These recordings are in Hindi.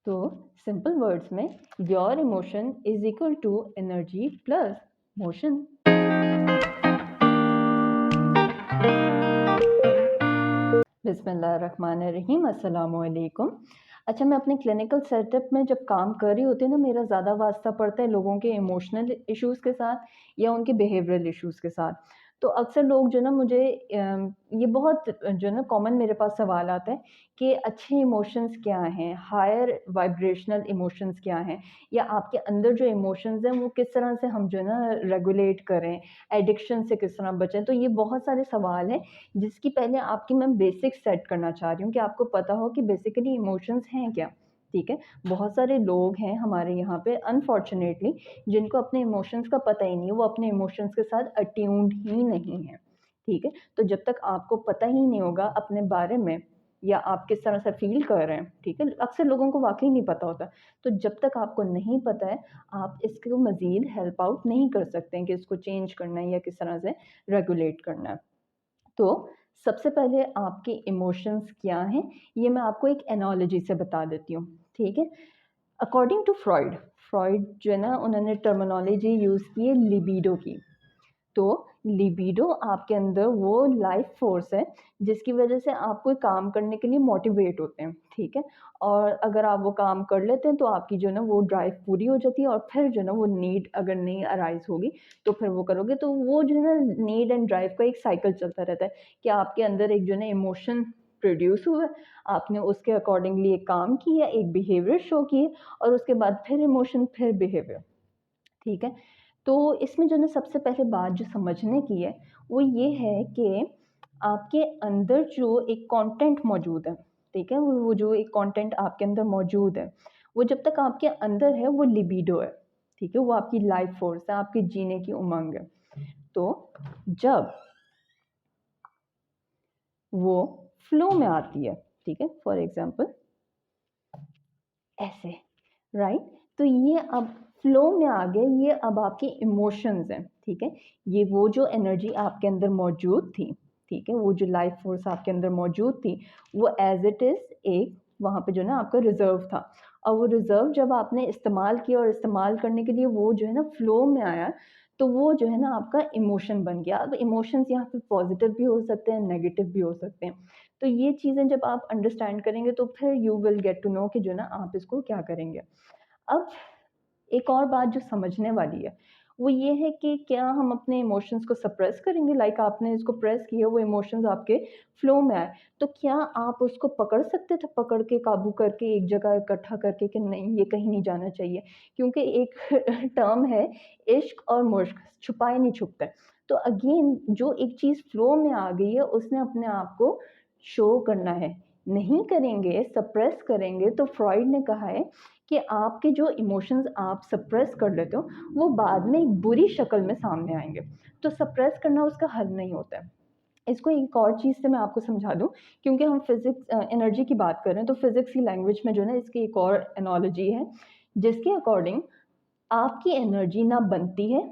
तो सिंपल वर्ड्स में your emotion is equal to energy plus motion. बिस्मिल्लाहिर्रहमानिर्रहीम, अस्सलाम वालेकुम। अच्छा, मैं अपने क्लिनिकल सेटअप में जब काम कर रही होती हूँ ना, मेरा ज़्यादा वास्ता पड़ता है लोगों के इमोशनल इश्यूज़ के साथ या उनके बिहेवियरल इश्यूज़ के साथ। तो अक्सर लोग जो ना मुझे ये बहुत जो है ना कॉमन मेरे पास सवाल आता है कि अच्छे इमोशंस क्या हैं, हायर वाइब्रेशनल इमोशंस क्या हैं, या आपके अंदर जो इमोशंस हैं वो किस तरह से हम जो है ना रेगुलेट करें, एडिक्शन से किस तरह बचें। तो ये बहुत सारे सवाल हैं जिसकी पहले आपकी मैं बेसिक सेट करना चाह रही हूँ कि आपको पता हो कि बेसिकली इमोशंस हैं क्या। ठीक है, बहुत सारे लोग हैं हमारे यहाँ पे अनफॉर्चुनेटली जिनको अपने इमोशंस का पता ही नहीं है, वो अपने इमोशंस के साथ अट्यून्ड ही नहीं है। ठीक है, तो जब तक आपको पता ही नहीं होगा अपने बारे में या आप किस तरह से फील कर रहे हैं, ठीक है, अक्सर लोगों को वाकई नहीं पता होता। तो जब तक आपको नहीं पता है, आप इसको मज़ीद हेल्प आउट नहीं कर सकते हैं कि इसको चेंज करना है या किस तरह से रेगुलेट करना है। तो सबसे पहले आपके इमोशंस क्या हैं, ये मैं आपको एक एनालॉजी से बता देती हूँ, ठीक है? अकॉर्डिंग टू फ्रॉइड, फ्रॉइड जो है ना उन्होंने टर्मिनोलॉजी यूज़ की है लिबिडो की। तो लिबिडो आपके अंदर वो लाइफ फोर्स है जिसकी वजह से आप कोई काम करने के लिए मोटिवेट होते हैं, ठीक है? और अगर आप वो काम कर लेते हैं तो आपकी जो है ना वो ड्राइव पूरी हो जाती है और फिर जो है ना वो नीड अगर नहीं अराइज़ होगी तो फिर वो करोगे। तो वो जो है ना नीड एंड ड्राइव का एक साइकिल चलता रहता है कि आपके अंदर एक जो है ना इमोशन प्रोड्यूस हुआ, आपने उसके अकॉर्डिंगली एक काम किया, एक बिहेवियर शो किए और उसके बाद फिर इमोशन फिर बिहेवियर, ठीक है? तो इसमें जो है ना सबसे पहले बात जो समझने की है, वो ये है कि आपके अंदर जो एक कंटेंट मौजूद है, ठीक है? वो जो एक कंटेंट आपके अंदर मौजूद है, वो जब तक आपके अंदर है वो लिबिडो है, ठीक है? वो आपकी लाइफ फोर्स है, आपके जीने की उमंग है। तो जब वो फ्लो में आती है, ठीक है? फॉर एग्ज़ाम्पल ऐसे, राइट? तो ये अब फ्लो में आ गए, ये अब आपके इमोशंस हैं, ठीक है? ये वो जो एनर्जी आपके अंदर मौजूद थी, ठीक है? वो जो लाइफ फोर्स आपके अंदर मौजूद थी, वो एज़ इट इज़ एक वहाँ पे जो है ना आपका रिज़र्व था। और वो रिज़र्व जब आपने इस्तेमाल किया और इस्तेमाल करने के लिए वो जो है ना फ्लो में आया, तो वो जो है ना आपका इमोशन बन गया। अब इमोशंस यहाँ पे पॉज़िटिव भी हो सकते हैं, नेगेटिव भी हो सकते हैं। तो ये चीज़ें जब आप अंडरस्टैंड करेंगे तो फिर you will get to know कि जो है ना आप इसको क्या करेंगे। अब एक और बात जो समझने वाली है, वो ये है कि क्या हम अपने इमोशंस को सप्रेस करेंगे? लाइक आपने इसको प्रेस किया, वो इमोशंस आपके फ्लो में आए, तो क्या आप उसको पकड़ सकते थे? पकड़ के काबू करके एक जगह इकट्ठा करके कि नहीं ये कहीं नहीं जाना चाहिए? क्योंकि एक टर्म है इश्क और मुश्क, छुपाए नहीं छुपते। तो अगेन जो एक चीज़ फ्लो में आ गई है उसने अपने आप को शो करना है। नहीं करेंगे, सप्रेस करेंगे तो फ्रॉइड ने कहा है कि आपके जो इमोशंस आप सप्रेस कर लेते हो, वो बाद में एक बुरी शक्ल में सामने आएँगे। तो सप्रेस करना उसका हल नहीं होता है। इसको एक और चीज़ से मैं आपको समझा दूँ, क्योंकि हम एनर्जी की बात कर रहे हैं, तो फिज़िक्स की लैंग्वेज में जो है ना इसकी एक और एनालॉजी है, जिसके अकॉर्डिंग आपकी एनर्जी ना बनती है,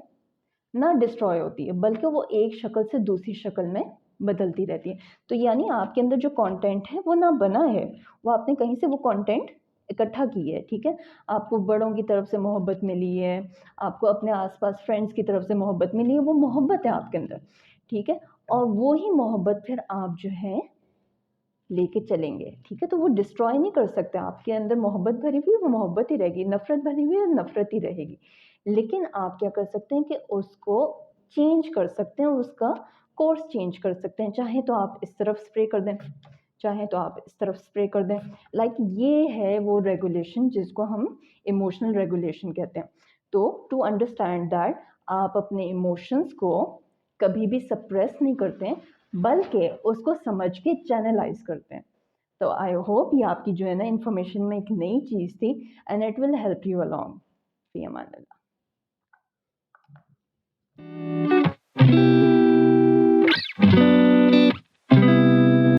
ना डिस्ट्रॉय होती है, बल्कि वो एक शक्ल से दूसरी शक्ल में बदलती रहती है। तो यानी आपके अंदर जो कंटेंट है वो ना बना है, वो आपने कहीं से वो कंटेंट इकट्ठा की है, ठीक है? आपको बड़ों की तरफ से मोहब्बत मिली है, आपको अपने आस-पास फ्रेंड्स की तरफ से मोहब्बत मिली है, वो मोहब्बत है आपके अंदर, ठीक है? और वो ही मोहब्बत फिर आप जो है लेके चलेंगे, ठीक है? तो वो डिस्ट्रॉय नहीं कर सकते, आपके अंदर मोहब्बत भरी हुई है, वो मोहब्बत ही रहेगी, नफ़रत भरी हुई है, नफ़रत ही रहेगी। लेकिन आप क्या कर सकते हैं कि उसको चेंज कर सकते हैं, उसका कोर्स चेंज कर सकते हैं। चाहे तो आप इस तरफ स्प्रे कर दें, चाहे तो आप इस तरफ स्प्रे कर दें। लाइक ये है वो रेगुलेशन जिसको हम इमोशनल रेगुलेशन कहते हैं। तो टू अंडरस्टैंड दैट आप अपने इमोशंस को कभी भी सप्रेस नहीं करते हैं, बल्कि उसको समझ के चैनलाइज़ करते हैं। तो आई होप ये आपकी जो है ना इन्फॉर्मेशन में एक नई चीज़ थी and it will help you along. Fee Aman Allah.